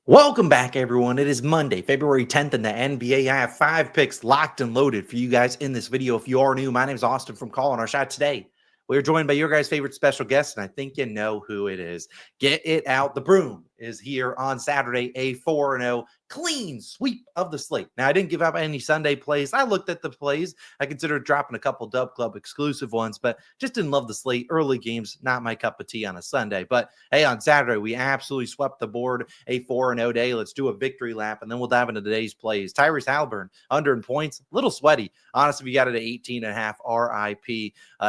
Welcome back, everyone. It is Monday, February 10th in the NBA. I have 5 picks locked and loaded for you guys in this video. If you are new, my name is Austin from Calling Our Shot. Today, we are joined by your guys' favorite special guest, and I think you know who it is. Get it out. The broom is here on Saturday, a 4-0 clean sweep of the slate. Now, I didn't give up any Sunday plays. I looked at the plays. I considered dropping a couple DubClub exclusive ones, but just didn't love the slate. Early games, not my cup of tea on a Sunday. But hey, on Saturday, we absolutely swept the board, a 4-0 day. Let's do a victory lap, and then we'll dive into today's plays. Tyrese Halliburton, under in points, a little sweaty. Honestly, we got it at 18.5 RIP.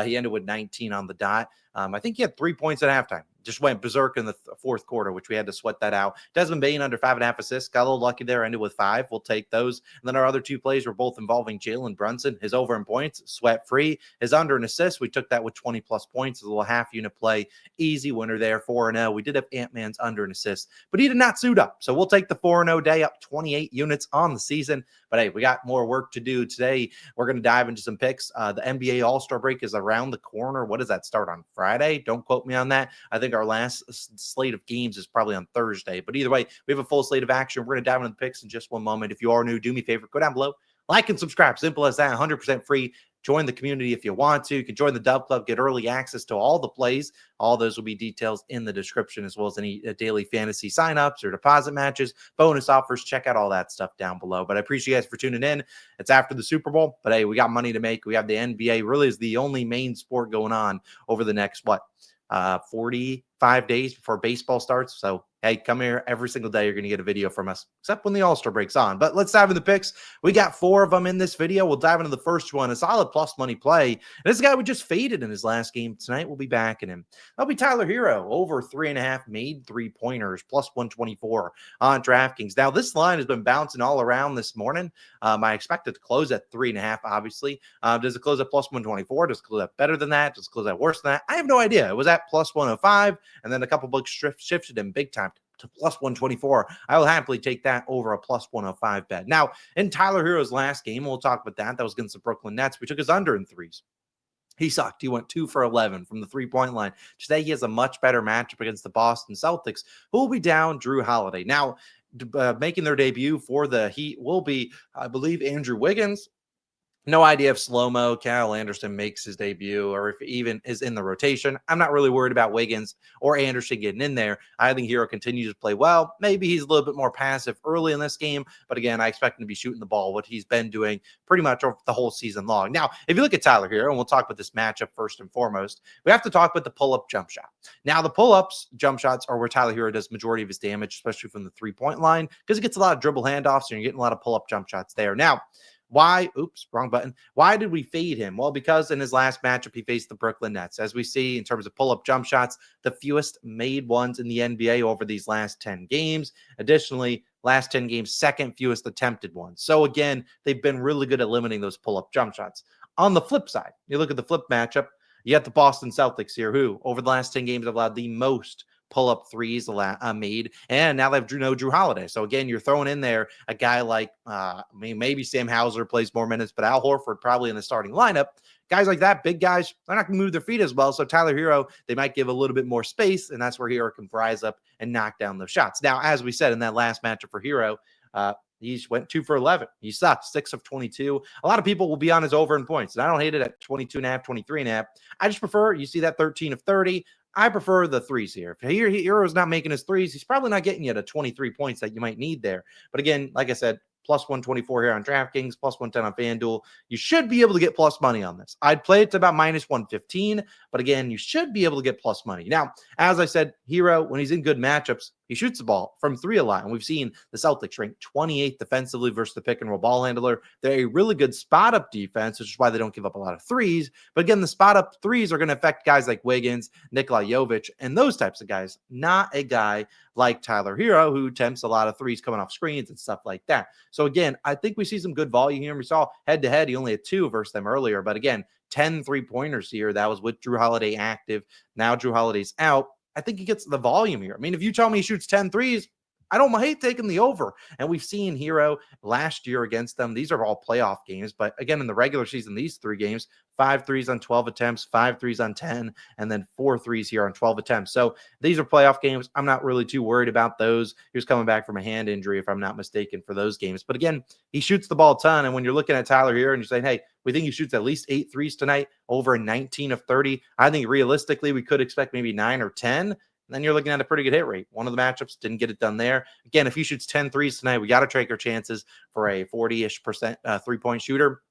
He ended with 19 on the dot. I think he had 3 points at halftime. Just went berserk in the fourth quarter, which we had to sweat that out. Desmond Bane under 5.5 assists. Got a little lucky there, ended with 5. We'll take those. And then our other 2 plays were both involving Jalen Brunson. His over in points, sweat free. His under in assists, we took that with 20 plus points. A little half unit play. Easy winner there, 4-0. We did have Ant-Man's under an assist, but he did not suit up. So we'll take the 4-0 day, up 28 units on the season. But hey, we got more work to do today. We're going to dive into some picks. The NBA All-Star break is around the corner. What does that start on Friday? Don't quote me on that. I think our last slate of games is probably on Thursday. But either way, we have a full slate of action. We're going to dive into the picks in just one moment. If you are new, do me a favor, go down below, like and subscribe. Simple as that, 100% free. Join the community if you want to. You can join the DubClub, get early access to all the plays. All those will be details in the description, as well as any daily fantasy signups or deposit matches, bonus offers. Check out all that stuff down below. But I appreciate you guys for tuning in. It's after the Super Bowl, but hey, we got money to make. We have the NBA, really is the only main sport going on over the next, 45 days before baseball starts. So hey, come here every single day. You're going to get a video from us, except when the All-Star break's on. But let's dive into the picks. We got 4 of them in this video. We'll dive into the first one, a solid plus money play. And this guy we just faded in his last game tonight. We'll be backing him. That'll be Tyler Hero, over 3.5, made 3-pointers, plus 124 on DraftKings. Now, this line has been bouncing all around this morning. I expect it to close at 3.5, obviously. Does it close at plus 124? Does it close at better than that? Does it close at worse than that? I have no idea. It was at plus 105, and then a couple books shifted him big time to plus 124. I will happily take that over a plus 105 bet. Now, in Tyler Hero's last game, we'll talk about that. That was against the Brooklyn Nets. We took his under in threes. He sucked. He went 2 for 11 from the 3-point line. Today, he has a much better matchup against the Boston Celtics, who will be down Drew Holiday. Now, making their debut for the Heat will be, I believe, Andrew Wiggins. No idea if slow-mo Kyle Anderson makes his debut or if he even is in the rotation. I'm not really worried about Wiggins or Anderson getting in there. I think Hero continues to play well. Maybe he's a little bit more passive early in this game, but again, I expect him to be shooting the ball, what he's been doing pretty much over the whole season long. Now, if you look at Tyler Hero, and we'll talk about this matchup first and foremost, we have to talk about the pull-up jump shot. Now, the pull-ups jump shots are where Tyler Hero does majority of his damage, especially from the 3-point line, because it gets a lot of dribble handoffs, and you're getting a lot of pull-up jump shots there. Now, why? Oops, wrong button. Why did we fade him? Well, because in his last matchup, he faced the Brooklyn Nets. As we see in terms of pull-up jump shots, the fewest made ones in the NBA over these last 10 games. Additionally, last 10 games, second fewest attempted ones. So again, they've been really good at limiting those pull-up jump shots. On the flip side, you look at the flip matchup, you got the Boston Celtics here, who over the last 10 games have allowed the most pull-up threes made, and now they've Drew Holiday. So again, you're throwing in there a guy like maybe Sam Hauser plays more minutes, but Al Horford probably in the starting lineup. Guys like that, big guys, they're not going to move their feet as well. So Tyler Hero, they might give a little bit more space, and that's where Hero can rise up and knock down those shots. Now, as we said in that last matchup for Hero, he went 2 for 11. He sucked 6 of 22. A lot of people will be on his over in points, and I don't hate it at 22.5, 23.5. I just prefer, you see that 13 of 30. I prefer the threes here. If Hero's not making his threes, he's probably not getting you to 23 points that you might need there. But again, like I said, plus 124 here on DraftKings, plus 110 on FanDuel. You should be able to get plus money on this. I'd play it to about minus 115, but again, you should be able to get plus money. Now, as I said, Hero, when he's in good matchups, he shoots the ball from 3 a lot, and we've seen the Celtics rank 28th defensively versus the pick and roll ball handler. They're a really good spot up defense, which is why they don't give up a lot of threes. But again, the spot up threes are going to affect guys like Wiggins, Nikola Jovic, and those types of guys, not a guy like Tyler Hero, who attempts a lot of threes coming off screens and stuff like that. So again, I think we see some good volume here. We saw head-to-head, he only had 2 versus them earlier. But again, 10 3-pointers here. That was with Drew Holiday active. Now Drew Holiday's out. I think he gets the volume here. I mean, if you tell me he shoots 10 threes, I don't hate taking the over. And we've seen Hero last year against them. These are all playoff games. But again, in the regular season, these 3 games, 5 threes on 12 attempts, 5 threes on 10, and then 4 threes here on 12 attempts. So these are playoff games. I'm not really too worried about those. He was coming back from a hand injury, if I'm not mistaken, for those games. But again, he shoots the ball a ton. And when you're looking at Tyler here and you're saying, hey, we think he shoots at least 8 threes tonight, over 19 of 30. I think realistically, we could expect maybe 9 or 10. Then you're looking at a pretty good hit rate. One of the matchups didn't get it done there. Again, if he shoots 10 threes tonight, we got to take our chances for a 40-ish% 3-point shooter.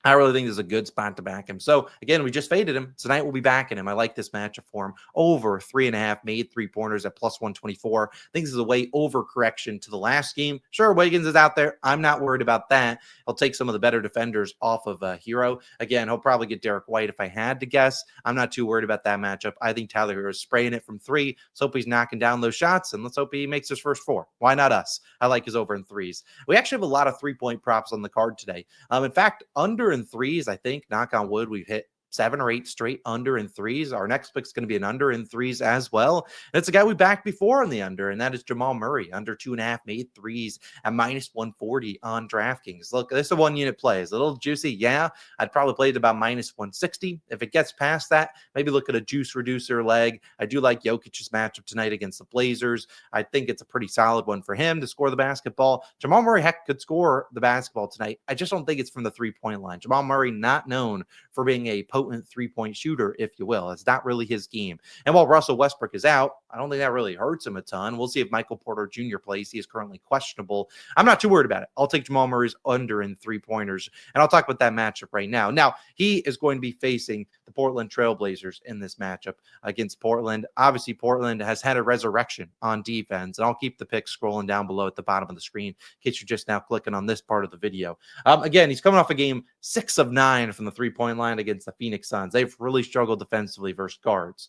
I really think this is a good spot to back him. So again, we just faded him. Tonight we'll be backing him. I like this matchup for him. Over 3.5 made 3-pointers at plus 124. I think this is a way overcorrection to the last game. Sure, Wiggins is out there. I'm not worried about that. He'll take some of the better defenders off of Hero. Again, he'll probably get Derek White if I had to guess. I'm not too worried about that matchup. I think Tyler Hero is spraying it from 3. Let's hope he's knocking down those shots, and let's hope he makes his first 4. Why not us? I like his over in 3s. We actually have a lot of 3-point props on the card today. In fact, under in 3s, I think, knock on wood, we've hit 7 or 8 straight under in 3s. Our next pick is going to be an under in 3s as well. And it's a guy we backed before on the under, and that is Jamal Murray, under 2.5 made 3s at minus 140 on DraftKings. Look, this is a 1-unit play. It's a little juicy. Yeah, I'd probably play it about minus 160. If it gets past that, maybe look at a juice reducer leg. I do like Jokic's matchup tonight against the Blazers. I think it's a pretty solid one for him to score the basketball. Jamal Murray, heck, could score the basketball tonight. I just don't think it's from the 3-point line. Jamal Murray, not known for being a potent 3-point shooter, if you will. It's not really his game. And while Russell Westbrook is out, I don't think that really hurts him a ton. We'll see if Michael Porter Jr. plays. He is currently questionable. I'm not too worried about it. I'll take Jamal Murray's under in 3-pointers, and I'll talk about that matchup right now. Now, he is going to be facing the Portland Trailblazers in this matchup against Portland. Obviously, Portland has had a resurrection on defense, and I'll keep the picks scrolling down below at the bottom of the screen in case you're just now clicking on this part of the video. Again, he's coming off a game 6 of 9 from the 3-point line against the Phoenix Suns. They've really struggled defensively versus guards.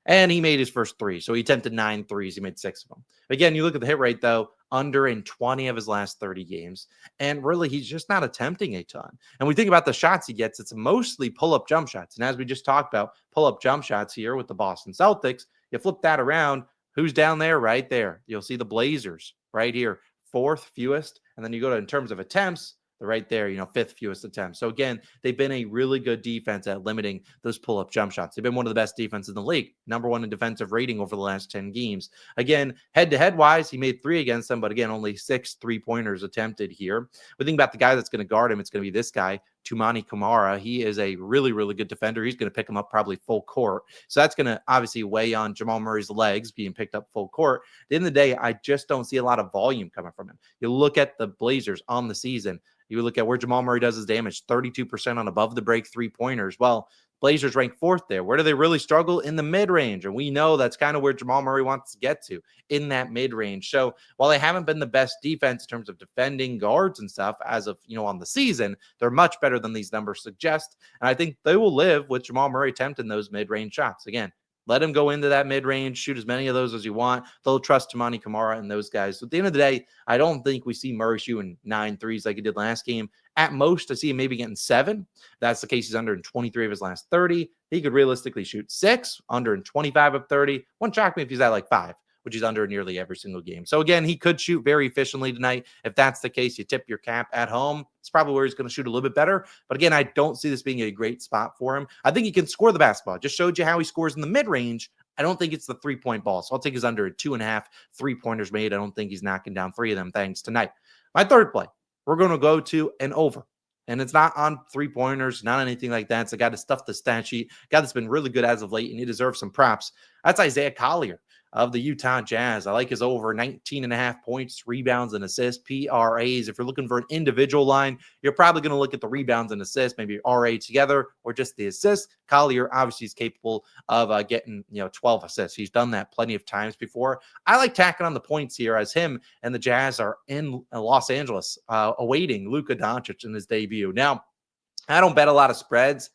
And he made his first 3. So he attempted 9 threes. He made 6 of them. Again, you look at the hit rate, though, under in 20 of his last 30 games. And really, he's just not attempting a ton. And we think about the shots he gets, it's mostly pull-up jump shots. And as we just talked about, pull-up jump shots here with the Boston Celtics, you flip that around, who's down there? Right there. You'll see the Blazers right here, 4th fewest. And then you go to, in terms of attempts, they're right there, 5th fewest attempts. So again, they've been a really good defense at limiting those pull-up jump shots. They've been one of the best defenses in the league, number 1 in defensive rating over the last 10 games. Again, head-to-head wise, he made 3 against them, but again, only 6 3-pointers attempted here. We think about the guy that's going to guard him. It's going to be this guy, Toumani Camara. He is a really, really good defender. He's going to pick him up probably full court. So that's going to obviously weigh on Jamal Murray's legs being picked up full court. At the end of the day, I just don't see a lot of volume coming from him. You look at the Blazers on the season, you look at where Jamal Murray does his damage, 32% on above the break 3-pointers. Well, Blazers rank 4th there. Where do they really struggle? In the mid-range. And we know that's kind of where Jamal Murray wants to get to, in that mid-range. So while they haven't been the best defense in terms of defending guards and stuff as of, on the season, they're much better than these numbers suggest. And I think they will live with Jamal Murray attempting those mid-range shots. Again, let him go into that mid-range, shoot as many of those as you want. They'll trust Toumani Camara and those guys. So at the end of the day, I don't think we see Murray shooting 9 threes like he did last game. At most, I see him maybe getting 7. That's the case. He's under in 23 of his last 30. He could realistically shoot 6, under in 25 of 30. Wouldn't shock me if he's at like 5, which is under nearly every single game. So again, he could shoot very efficiently tonight. If that's the case, you tip your cap at home. It's probably where he's going to shoot a little bit better. But again, I don't see this being a great spot for him. I think he can score the basketball. Just showed you how he scores in the mid-range. I don't think it's the 3-point ball. So I'll take his under 2.5 3-pointers made. I don't think he's knocking down 3 of them thanks tonight. My third play, we're going to go to an over. And it's not on 3-pointers, not anything like that. It's a guy to stuff the stat sheet, guy that's been really good as of late, and he deserves some props. That's Isaiah Collier of the Utah Jazz. I like his over 19.5 points, rebounds, and assists, PRAs. If you're looking for an individual line, you're probably going to look at the rebounds and assists, maybe RA together or just the assists. Collier obviously is capable of getting 12 assists. He's done that plenty of times before. I like tacking on the points here as him and the Jazz are in Los Angeles awaiting Luka Doncic in his debut. Now, I don't bet a lot of spreads.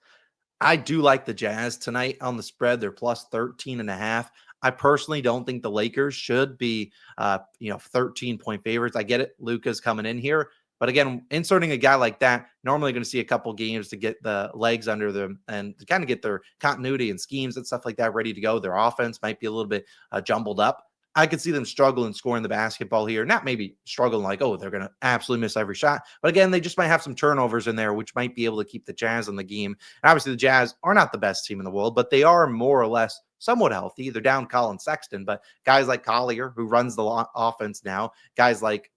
I do like the Jazz tonight on the spread. They're plus 13.5. I personally don't think the Lakers should be, 13-point favorites. I get it. Luka's coming in here. But again, inserting a guy like that, normally going to see a couple games to get the legs under them and to kind of get their continuity and schemes and stuff like that ready to go. Their offense might be a little bit jumbled up. I could see them struggling scoring the basketball here. Not maybe struggling like, oh, they're going to absolutely miss every shot. But again, they just might have some turnovers in there, which might be able to keep the Jazz in the game. And obviously, the Jazz are not the best team in the world, but they are more or less somewhat healthy. They're down Colin Sexton, but guys like Collier, who runs the offense now, guys like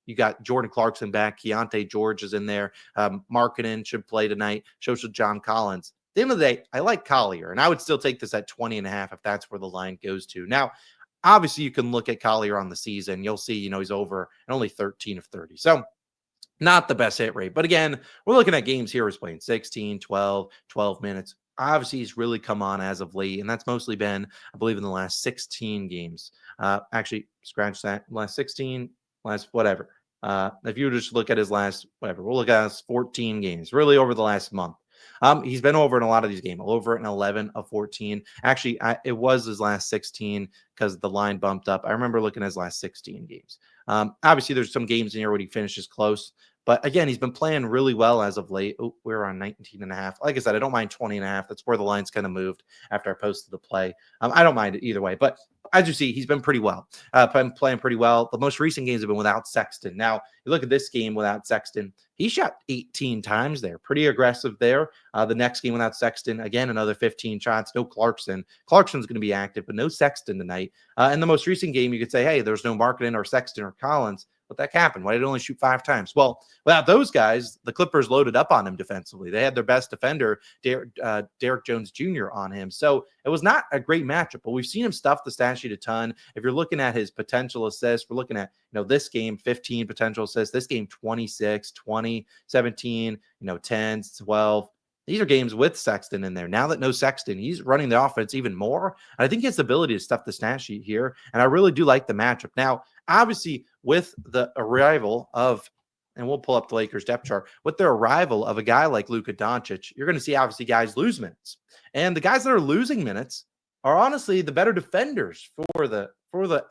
you got Jordan Clarkson back, Keontae George is in there, Markkanen should play tonight, so should John Collins. At the end of the day, I like Collier, and I would still take this at 20.5 if that's where the line goes to. Now, obviously, you can look at Collier on the season. You'll see, he's over and only 13 of 30. So not the best hit rate. But again, we're looking at games here. He's playing 16, 12 minutes. Obviously, he's really come on as of late, and that's mostly been, I believe, in the last 16 games. Actually, scratch that. Last 16, last whatever. If you just look at his last, whatever, we'll look at his 14 games, really over the last month. He's been over in a lot of these games, over in 11 of 14. Actually, it was his last 16 because the line bumped up. I remember looking at his last 16 games. Obviously, there's some games in here where he finishes close. But again, he's been playing really well as of late. Oh, we're on 19.5. Like I said, I don't mind 20.5. That's where the line's kind of moved after I posted the play. I don't mind it either way. But as you see, he's been pretty well. Been playing pretty well. The most recent games have been without Sexton. Now, you look at this game without Sexton. He shot 18 times there. Pretty aggressive there. The next game without Sexton, again, another 15 shots. No Clarkson. Clarkson's going to be active, but no Sexton tonight. And the most recent game, you could say, hey, there's no Markkanen or Sexton or Collins. What the heck happened? Why did it only shoot 5 times? Well, without those guys, the Clippers loaded up on him defensively. They had their best defender, Derrick Jones Jr., on him. So it was not a great matchup, but we've seen him stuff the stat sheet a ton. If you're looking at his potential assists, we're looking at, this game, 15 potential assists, this game, 26, 20, 17, 10, 12. These are games with Sexton in there. Now that no Sexton, he's running the offense even more. And I think he has the ability to stuff the stat sheet here. And I really do like the matchup. Now, obviously, with the arrival of, and we'll pull up the Lakers depth chart, with the arrival of a guy like Luka Doncic, you're going to see obviously guys lose minutes. And the guys that are losing minutes are honestly the better defenders for the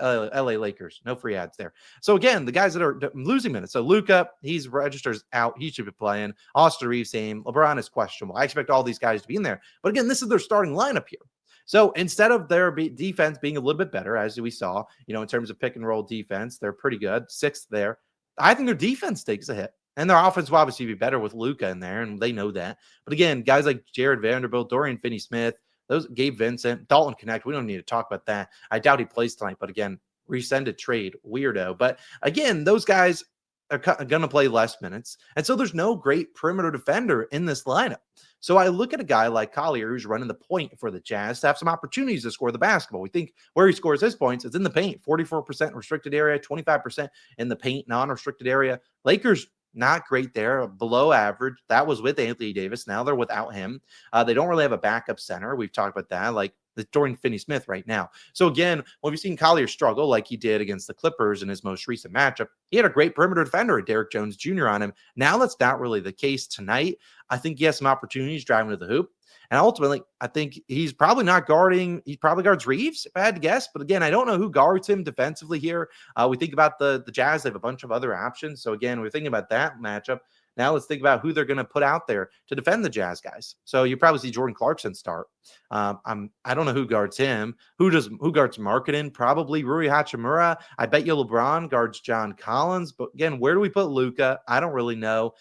LA Lakers. No free ads there. So again, the guys that are losing minutes. So Luka, he's registers out. He should be playing. Austin Reeves, same. LeBron is questionable. I expect all these guys to be in there. But again, this is their starting lineup here. So instead of their defense being a little bit better, as we saw, in terms of pick and roll defense, they're pretty good. 6th there. I think their defense takes a hit. And their offense will obviously be better with Luka in there, and they know that. But again, guys like Jared Vanderbilt, Dorian Finney-Smith, those Gabe Vincent, Dalton Connect, we don't need to talk about that. I doubt he plays tonight, but again, rescinded trade, weirdo. But again, those guys are going to play less minutes. And so there's no great perimeter defender in this lineup. So I look at a guy like Collier, who's running the point for the Jazz, to have some opportunities to score the basketball. We think where he scores his points is in the paint, 44% restricted area, 25% in the paint, non-restricted area. Lakers, not great there, below average. That was with Anthony Davis. Now they're without him. They don't really have a backup center. We've talked about that, like the Dorian Finney-Smith right now. So again, when we've seen Collier struggle like he did against the Clippers in his most recent matchup, he had a great perimeter defender, Derrick Jones Jr., on him. Now that's not really the case tonight. I think he has some opportunities driving to the hoop. And ultimately, I think he's probably not guarding. He probably guards Reeves, if I had to guess. But again, I don't know who guards him defensively here. We think about the Jazz. They have a bunch of other options. So again, we're thinking about that matchup. Now let's think about who they're going to put out there to defend the Jazz guys. So you probably see Jordan Clarkson start. I don't know who guards him. Who guards Markkanen? Probably Rui Hachimura. I bet you LeBron guards John Collins. But again, where do we put Luka? I don't really know.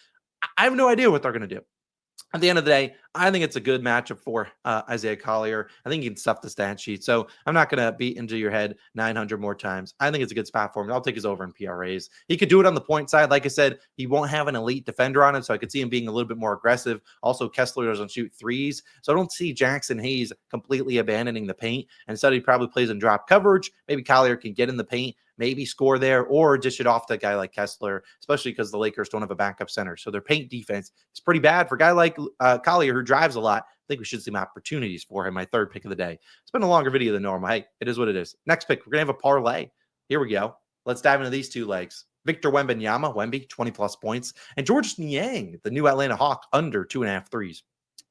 I have no idea what they're going to do. At the end of the day, I think it's a good matchup for Isaiah Collier. I think he can stuff the stat sheet. So I'm not going to beat into your head 900 more times. I think it's a good spot for him. I'll take his over in PRAs. He could do it on the point side. Like I said, he won't have an elite defender on him, so I could see him being a little bit more aggressive. Also, Kessler doesn't shoot threes, so I don't see Jackson Hayes completely abandoning the paint. Instead, he probably plays in drop coverage. Maybe Collier can get in the paint, maybe score there, or dish it off to a guy like Kessler, especially because the Lakers don't have a backup center. So their paint defense is pretty bad for a guy like Collier, who drives a lot. I think we should see some opportunities for him. My third pick of the day. It's been a longer video than normal. Hey, it is what it is. Next pick, we're going to have a parlay. Here we go. Let's dive into these two legs. Victor Wembanyama, Wemby, 20-plus points. And Georges Niang, the new Atlanta Hawk, under 2.5 threes.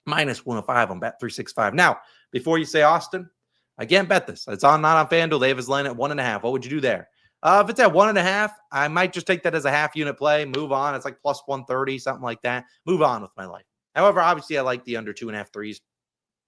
Minus 105 on Bet365. Now, before you say Austin, I can't bet this. It's not on FanDuel. They have his line at 1.5. What would you do there? If it's at 1.5, I might just take that as a half unit play, move on. It's like plus 130, something like that. Move on with my life. However, obviously, I like the under 2.5 threes.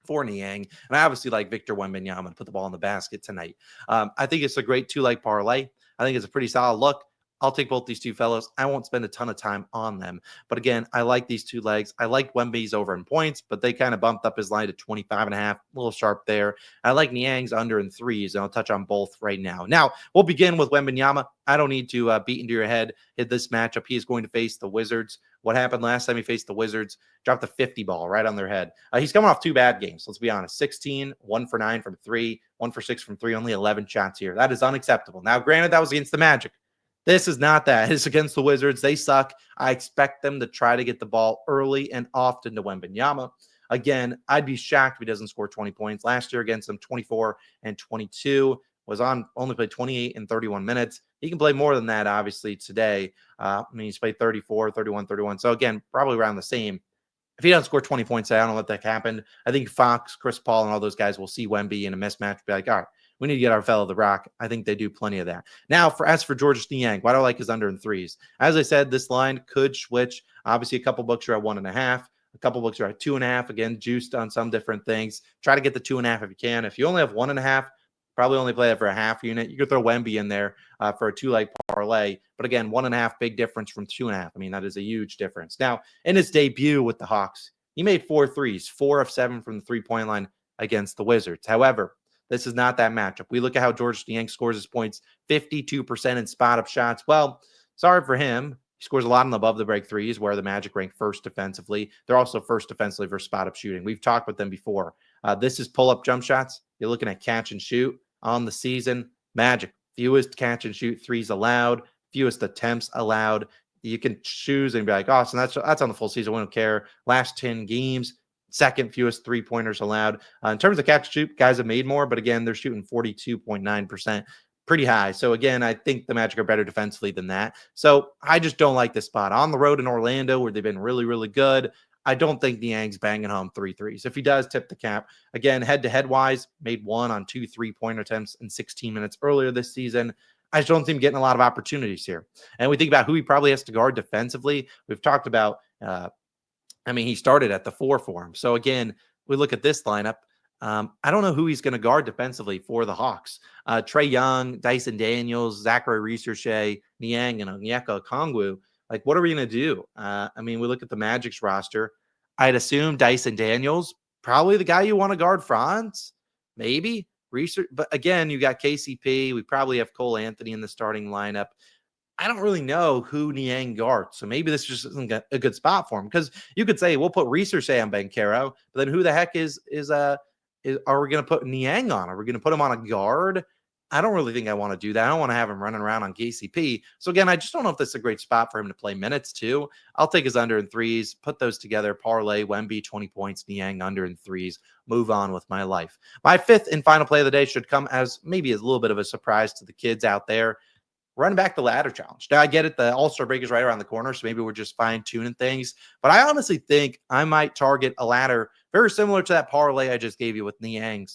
for Niang. And I obviously like Victor Wembanyama to put the ball in the basket tonight. I think it's a great 2-leg parlay. I think it's a pretty solid look. I'll take both these two fellows. I won't spend a ton of time on them. But again, I like these 2 legs. I like Wemby's over in points, but they kind of bumped up his line to 25.5. A little sharp there. I like Niang's under in threes, and I'll touch on both right now. Now, we'll begin with Wembanyama. I don't need to beat into your head in this matchup. He is going to face the Wizards. What happened last time he faced the Wizards? Dropped a 50 ball right on their head. He's coming off 2 bad games. Let's be honest. 16, 1 for 9 from 3, 1 for 6 from 3, only 11 shots here. That is unacceptable. Now, granted, that was against the Magic. This is not that. It's against the Wizards. They suck. I expect them to try to get the ball early and often to Wembanyama. Again, I'd be shocked if he doesn't score 20 points. Last year against them, 24 and 22. Only played 28 and 31 minutes. He can play more than that, obviously, today. He's played 34, 31, 31. So, again, probably around the same. If he doesn't score 20 points, I don't know what that happened. I think Fox, Chris Paul, and all those guys will see Wemby in a mismatch, be like, all right, we need to get our fellow the rock. I think they do plenty of that. Now, as for Georges Niang, why do I like his under in threes? As I said, this line could switch. Obviously, a couple books are at 1.5. A couple books are at 2.5. Again, juiced on some different things. Try to get the 2.5 if you can. If you only have 1.5, probably only play that for a half unit. You could throw Wemby in there for a 2-leg parlay. But again, 1.5, big difference from 2.5. I mean, that is a huge difference. Now, in his debut with the Hawks, he made 4 threes, 4 of 7 from the three-point line against the Wizards. However, this is not that matchup. We look at how Georges Niang scores his points, 52% in spot-up shots. Well, sorry for him. He scores a lot on the above-the-break threes, where the Magic rank first defensively. They're also first defensively for spot-up shooting. We've talked with them before. This is pull-up jump shots. You're looking at catch and shoot on the season. Magic, fewest catch and shoot threes allowed, fewest attempts allowed. You can choose and be like, oh, so that's on the full season. We don't care. Last 10 games, second fewest 3-pointers allowed. In terms of catch and shoot, guys have made more, but again, they're shooting 42.9%. Pretty high. So again, I think the Magic are better defensively than that. So I just don't like this spot. On the road in Orlando, where they've been really, really good, I don't think Niang's banging home 3 threes. If he does, tip the cap. Again, head-to-head wise, made 1 on 2 3-pointer attempts in 16 minutes earlier this season. I just don't see him getting a lot of opportunities here. And we think about who he probably has to guard defensively. We've talked about, he started at the 4 for him. So again, we look at this lineup. I don't know who he's going to guard defensively for the Hawks. Trae Young, Dyson Daniels, Zachary Researche, Niang, and Onyeka Okongwu. Like, what are we going to do? We look at the Magic's roster. I'd assume Dyson Daniels, probably the guy you want to guard Franz, maybe. Research, but again, you got KCP. We probably have Cole Anthony in the starting lineup. I don't really know who Niang guards, so maybe this just isn't a good spot for him, because you could say we'll put Researche on Banchero, but then who the heck are we going to put Niang on? Are we going to put him on a guard? I don't really think I want to do that. I don't want to have him running around on KCP. So again, I just don't know if this is a great spot for him to play minutes too. I'll take his under in threes, put those together, parlay, Wemby 20 points, Niang under in threes, move on with my life. My 5th and final play of the day should come as maybe a little bit of a surprise to the kids out there. Run back the ladder challenge. Now, I get it. The All-Star break is right around the corner, so maybe we're just fine-tuning things. But I honestly think I might target a ladder very similar to that parlay I just gave you with Niang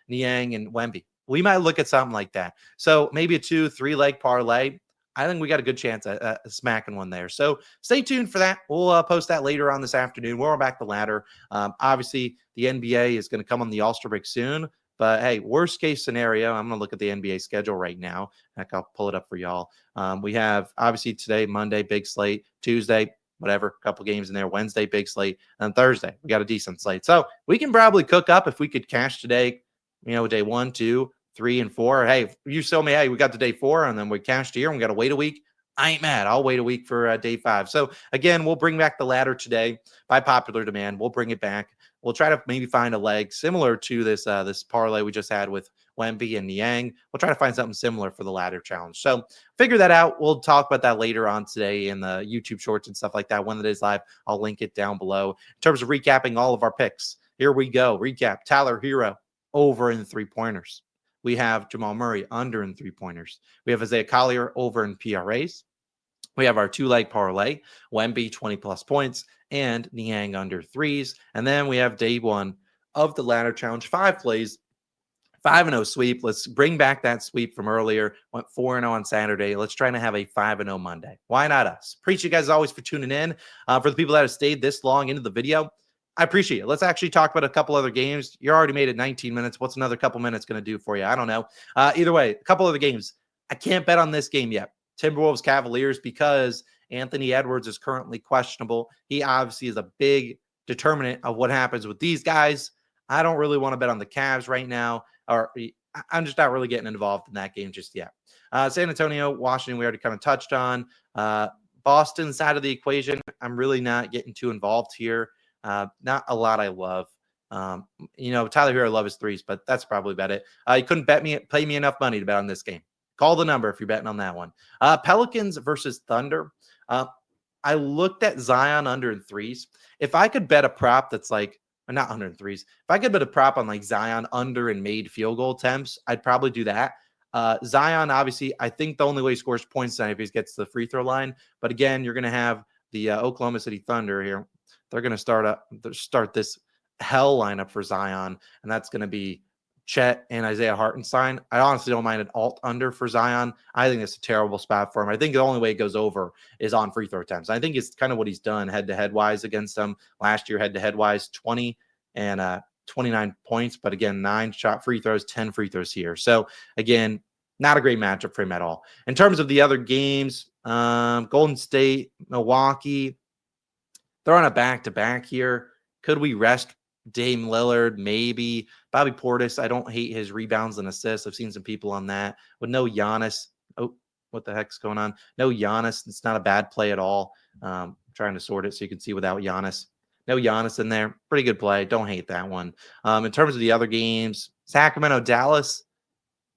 and Wemby. We might look at something like that. So maybe a 2-3-leg parlay. I think we got a good chance at smacking one there. So stay tuned for that. We'll post that later on this afternoon. We'll run back the ladder. Obviously, the NBA is going to come on the All-Star break soon. But hey, worst case scenario, I'm going to look at the NBA schedule right now. Heck, I'll pull it up for y'all. We have obviously today, Monday, big slate. Tuesday, whatever, couple games in there. Wednesday, big slate. And Thursday, we got a decent slate. So we can probably cook up if we could cash today, day 1, 2, 3, and 4. Hey, you show me, hey, we got to day 4 and then we cashed here and we got to wait a week. I ain't mad. I'll wait a week for day 5. So again, we'll bring back the ladder today by popular demand. We'll bring it back. We'll try to maybe find a leg similar to this parlay we just had with Wemby and Niang. We'll try to find something similar for the ladder challenge. So figure that out. We'll talk about that later on today in the YouTube shorts and stuff like that. When it is live, I'll link it down below. In terms of recapping all of our picks, here we go. Recap: Tyler Hero over in 3-pointers. We have Jamal Murray under in 3-pointers. We have Isaiah Collier over in PRAs. We have our 2-leg parlay, Wemby 20+ points, and Niang under threes. And then we have day 1 of the ladder challenge, 5 plays, 5-0 sweep. Let's bring back that sweep from earlier. Went 4-0 on Saturday. Let's try to have a 5-0 Monday. Why not us? Appreciate you guys always for tuning in. For the people that have stayed this long into the video, I appreciate it. Let's actually talk about a couple other games. You already made it 19 minutes. What's another couple minutes going to do for you? I don't know. Either way, a couple other games. I can't bet on this game yet. Timberwolves Cavaliers, because Anthony Edwards is currently questionable. He obviously is a big determinant of what happens with these guys. I don't really want to bet on the Cavs right now, or I'm just not really getting involved in that game just yet. San Antonio, Washington, we already kind of touched on. Boston side of the equation, I'm really not getting too involved here. Not a lot I love. Tyler Hero, I love his threes, but that's probably about it. You couldn't play me enough money to bet on this game. Call the number if you're betting on that one. Pelicans versus Thunder. I looked at Zion under in threes. If I could bet a prop that's like, not under in threes, if I could bet a prop on like Zion under and made field goal attempts, I'd probably do that. Zion, obviously, I think the only way he scores points is if he gets to the free throw line. But again, you're going to have the Oklahoma City Thunder here. They're going to start this hell lineup for Zion, and that's going to be Chet and Isaiah Hartenstein. I honestly don't mind an alt under for Zion. I think it's a terrible spot for him. I think the only way it goes over is on free throw attempts. I think it's kind of what he's done head-to-head wise against them last year, head-to-head wise, 20 and 29 points. But again, 9 shot free throws, 10 free throws here. So again, not a great matchup for him at all. In terms of the other games, Golden State, Milwaukee, they're on a back-to-back here. Could we rest Dame Lillard? Maybe. Bobby Portis, I don't hate his rebounds and assists. I've seen some people on that. With no Giannis. Oh, what the heck's going on? No Giannis. It's not a bad play at all. Trying to sort it so you can see without Giannis. No Giannis in there. Pretty good play. Don't hate that one. In terms of the other games, Sacramento, Dallas.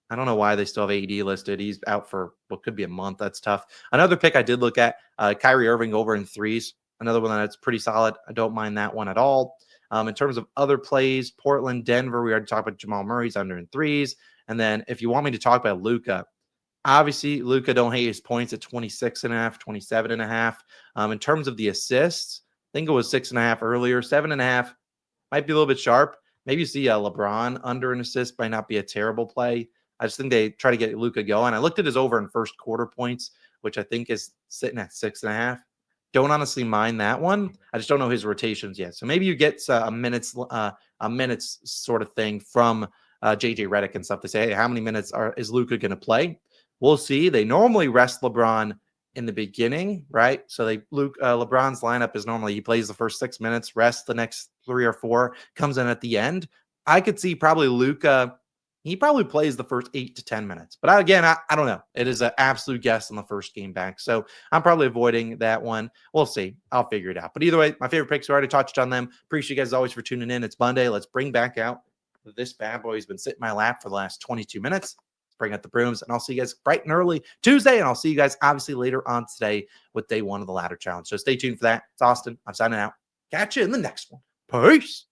I don't know why they still have AD listed. He's out for what could be a month. That's tough. Another pick I did look at, Kyrie Irving over in threes. Another one that's pretty solid. I don't mind that one at all. In terms of other plays, Portland, Denver, we already talked about Jamal Murray's under in threes. And then if you want me to talk about Luka, obviously Luka don't hate his points at 26.5, 27.5. In terms of the assists, I think it was 6.5 earlier, 7.5 might be a little bit sharp. Maybe you see LeBron under an assist might not be a terrible play. I just think they try to get Luka going. I looked at his over in first quarter points, which I think is sitting at 6.5. Don't honestly mind that one. I just don't know his rotations yet. So maybe you get a minutes sort of thing from JJ Redick and stuff to say, hey, how many minutes is Luka going to play? We'll see. They normally rest LeBron in the beginning, right? So LeBron's lineup is normally he plays the first 6 minutes, rests the next 3 or 4, comes in at the end. I could see probably Luka. He probably plays the first 8 to 10 minutes. But again, I don't know. It is an absolute guess on the first game back. So I'm probably avoiding that one. We'll see. I'll figure it out. But either way, my favorite picks, we already touched on them. Appreciate you guys always for tuning in. It's Monday. Let's bring back out this bad boy. He's been sitting in my lap for the last 22 minutes. Let's bring out the brooms. And I'll see you guys bright and early Tuesday. And I'll see you guys obviously later on today with day 1 of the ladder challenge. So stay tuned for that. It's Austin. I'm signing out. Catch you in the next one. Peace.